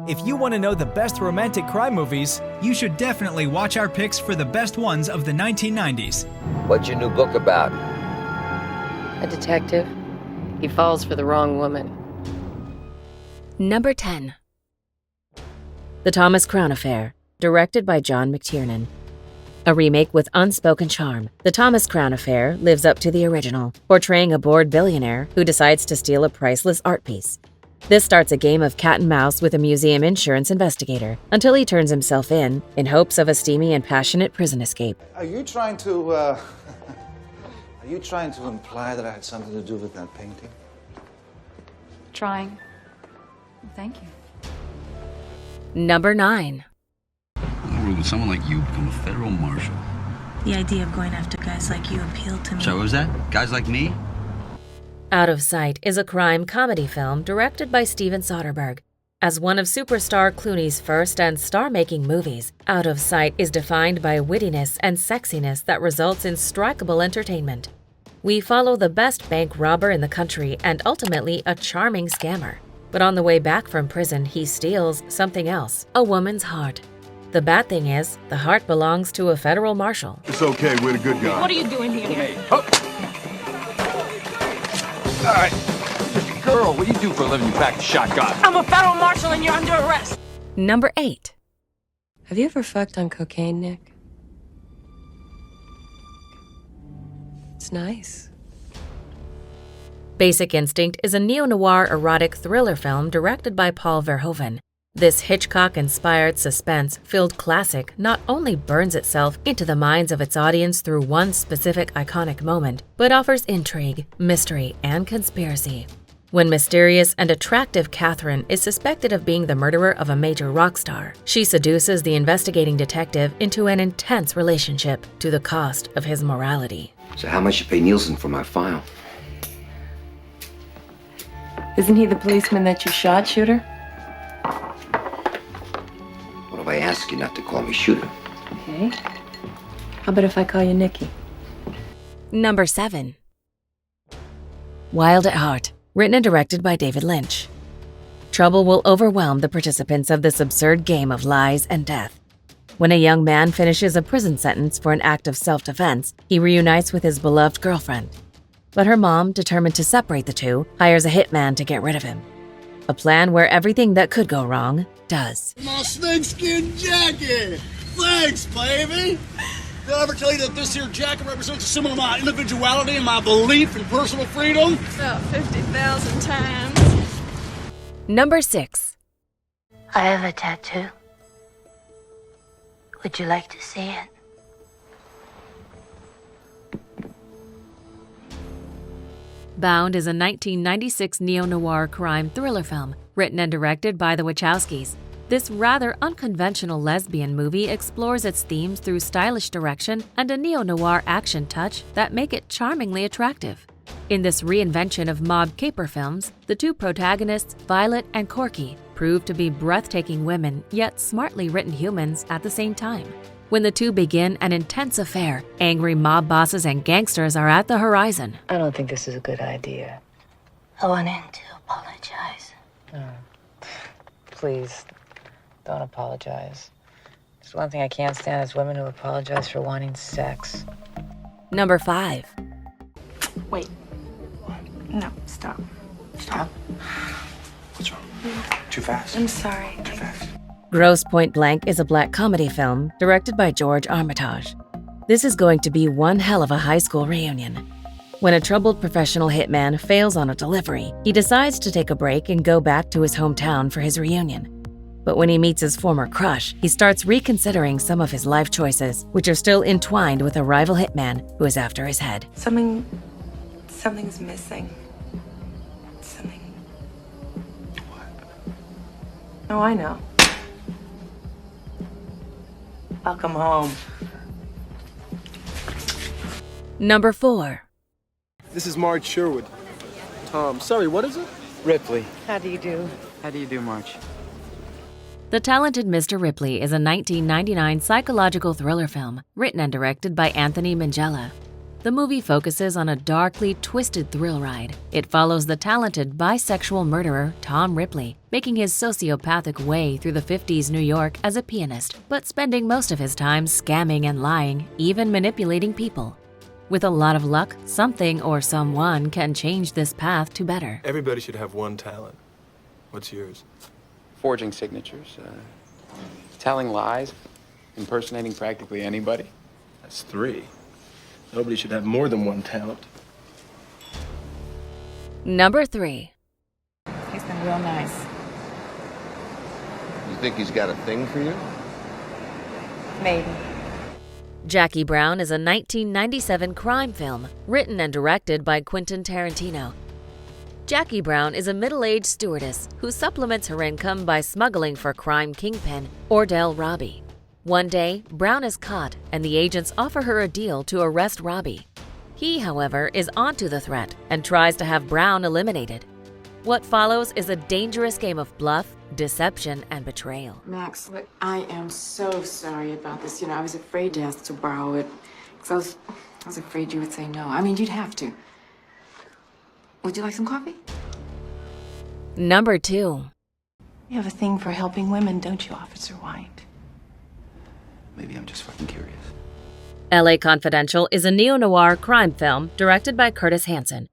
If you want to know the best romantic crime movies, you should definitely watch our picks for the best ones of the 1990s. What's your new book about? A detective. He falls for the wrong woman. Number 10. The Thomas Crown Affair, directed by John McTiernan. A remake with unspoken charm, The Thomas Crown Affair lives up to the original, portraying a bored billionaire who decides to steal a priceless art piece. This starts a game of cat and mouse with a museum insurance investigator until he turns himself in hopes of a steamy and passionate prison escape. Are you trying to imply that I had something to do with that painting? Trying. Thank you. Number 9. Why would someone like you become a federal marshal? The idea of going after guys like you appealed to me. So what was that? Guys like me? Out of Sight is a crime comedy film directed by Steven Soderbergh. As one of superstar Clooney's first and star-making movies, Out of Sight is defined by wittiness and sexiness that results in strikeable entertainment. We follow the best bank robber in the country and ultimately a charming scammer. But on the way back from prison, he steals something else, a woman's heart. The bad thing is, the heart belongs to a federal marshal. It's okay, we're the good guys. What are you doing here? Hey, up! All right. Girl, what do you do for a living? You pack the shotgun. I'm a federal marshal and you're under arrest. Number 8. Have you ever fucked on cocaine, Nick? It's nice. Basic Instinct is a neo-noir erotic thriller film directed by Paul Verhoeven. This Hitchcock-inspired suspense-filled classic not only burns itself into the minds of its audience through one specific iconic moment, but offers intrigue, mystery, and conspiracy. When mysterious and attractive Catherine is suspected of being the murderer of a major rock star, she seduces the investigating detective into an intense relationship to the cost of his morality. So how much you pay Nielsen for my file? Isn't he the policeman that you shot, Shooter? What if I ask you not to call me Shooter? Okay. How about if I call you Nikki? Number 7. Wild at Heart, written and directed by David Lynch. Trouble will overwhelm the participants of this absurd game of lies and death. When a young man finishes a prison sentence for an act of self-defense, he reunites with his beloved girlfriend. But her mom, determined to separate the two, hires a hitman to get rid of him. A plan where everything that could go wrong does. My snakeskin jacket! Thanks, baby! Did I ever tell you that this here jacket represents a symbol of my individuality and my belief in personal freedom? About 50,000 times. Number 6. I have a tattoo. Would you like to see it? Bound is a 1996 neo-noir crime thriller film, written and directed by the Wachowskis. This rather unconventional lesbian movie explores its themes through stylish direction and a neo-noir action touch that make it charmingly attractive. In this reinvention of mob caper films, the two protagonists, Violet and Corky, prove to be breathtaking women yet smartly written humans at the same time. When the two begin an intense affair, angry mob bosses and gangsters are at the horizon. I don't think this is a good idea. I wanted to apologize. Please, don't apologize. There's one thing I can't stand is women who apologize for wanting sex. Number 5. Wait. No, stop. Stop. What's wrong? Too fast? I'm sorry. Too fast. Grosse Pointe Blank is a black comedy film directed by George Armitage. This is going to be one hell of a high school reunion. When a troubled professional hitman fails on a delivery, he decides to take a break and go back to his hometown for his reunion. But when he meets his former crush, he starts reconsidering some of his life choices, which are still entwined with a rival hitman who is after his head. Something's missing. Something. What? Oh, I know. Welcome home. Number 4. This is Marge Sherwood. Sorry, what is it? Ripley. How do you do? How do you do, Marge? The Talented Mr. Ripley is a 1999 psychological thriller film written and directed by Anthony Minghella. The movie focuses on a darkly twisted thrill ride. It follows the talented bisexual murderer Tom Ripley, making his sociopathic way through the 50s New York as a pianist, but spending most of his time scamming and lying, even manipulating people. With a lot of luck, something or someone can change this path to better. Everybody should have one talent. What's yours? Forging signatures, telling lies, impersonating practically anybody. That's 3. Nobody should have more than one talent. Number 3. He's been real nice. You think he's got a thing for you? Maybe. Jackie Brown is a 1997 crime film written and directed by Quentin Tarantino. Jackie Brown is a middle-aged stewardess who supplements her income by smuggling for crime kingpin Ordell Robbie. One day, Brown is caught and the agents offer her a deal to arrest Robbie. He, however, is onto the threat and tries to have Brown eliminated. What follows is a dangerous game of bluff, deception, and betrayal. Max, look, I am so sorry about this. I was afraid to ask to borrow it because I was afraid you would say no. I mean, you'd have to. Would you like some coffee? Number 2. You have a thing for helping women, don't you, Officer White? Maybe I'm just fucking curious. LA Confidential is a neo-noir crime film directed by Curtis Hanson.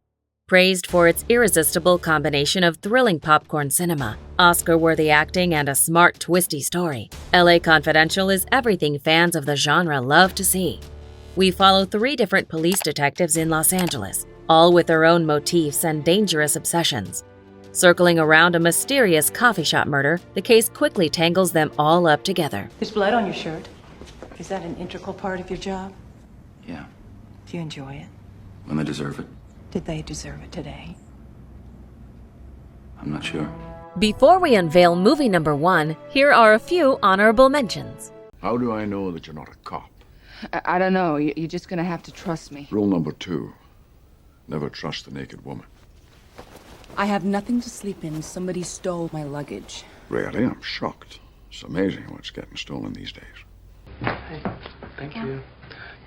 Praised for its irresistible combination of thrilling popcorn cinema, Oscar-worthy acting, and a smart, twisty story, LA Confidential is everything fans of the genre love to see. We follow 3 different police detectives in Los Angeles, all with their own motifs and dangerous obsessions. Circling around a mysterious coffee shop murder, the case quickly tangles them all up together. There's blood on your shirt. Is that an integral part of your job? Yeah, Do you enjoy it? when they deserve it. Did they deserve it today? I'm not sure. Before we unveil movie number 1, here are a few honorable mentions. How do I know that you're not a cop? I don't know. You're just gonna have to trust me. Rule number 2. Never trust a naked woman. I have nothing to sleep in. Somebody stole my luggage. Really? I'm shocked. It's amazing what's getting stolen these days. Hey, thank you.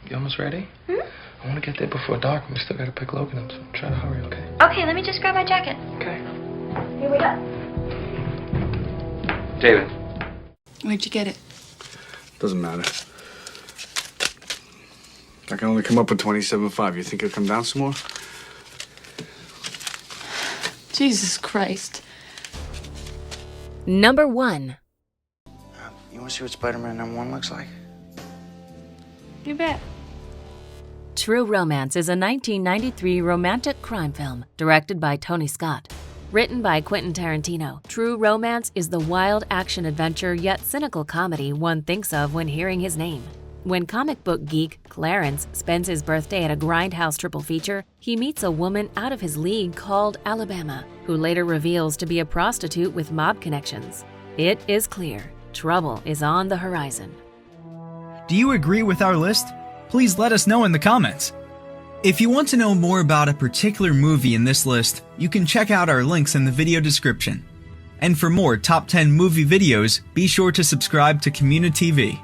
You almost ready? I want to get there before dark, and we still got to pick Logan up, so try to hurry, okay? Okay, let me just grab my jacket. Okay. Here we go. David. Where'd you get it? Doesn't matter. I can only come up with 27.5. You think it'll come down some more? Jesus Christ. Number 1. You want to see what Spider-Man #1 looks like? You bet. True Romance is a 1993 romantic crime film directed by Tony Scott. Written by Quentin Tarantino, True Romance is the wild action-adventure yet cynical comedy one thinks of when hearing his name. When comic book geek Clarence spends his birthday at a grindhouse triple feature, he meets a woman out of his league called Alabama, who later reveals to be a prostitute with mob connections. It is clear trouble is on the horizon. Do you agree with our list? Please let us know in the comments. If you want to know more about a particular movie in this list, you can check out our links in the video description. And for more top 10 movie videos, be sure to subscribe to communiTV.